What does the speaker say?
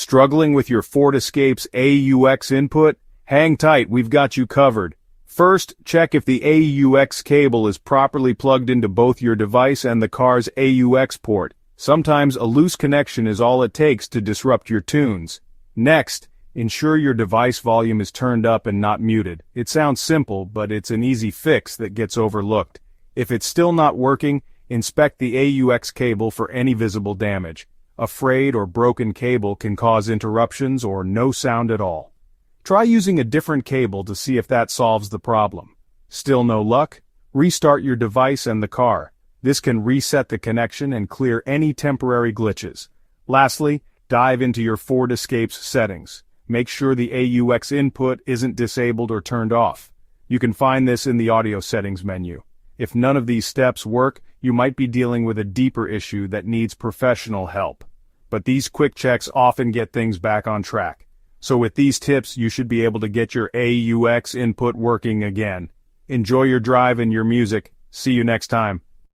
Struggling with your Ford Escape's AUX input? Hang tight, we've got you covered. First, check if the AUX cable is properly plugged into both your device and the car's AUX port. Sometimes a loose connection is all it takes to disrupt your tunes. Next, ensure your device volume is turned up and not muted. It sounds simple, but it's an easy fix that gets overlooked. If it's still not working, inspect the AUX cable for any visible damage. A frayed or broken cable can cause interruptions or no sound at all. Try using a different cable to see if that solves the problem. Still no luck? Restart your device and the car. This can reset the connection and clear any temporary glitches. Lastly, dive into your Ford Escape's settings. Make sure the AUX input isn't disabled or turned off. You can find this in the audio settings menu. If none of these steps work, you might be dealing with a deeper issue that needs professional help. But these quick checks often get things back on track. So with these tips, you should be able to get your AUX input working again. Enjoy your drive and your music. See you next time.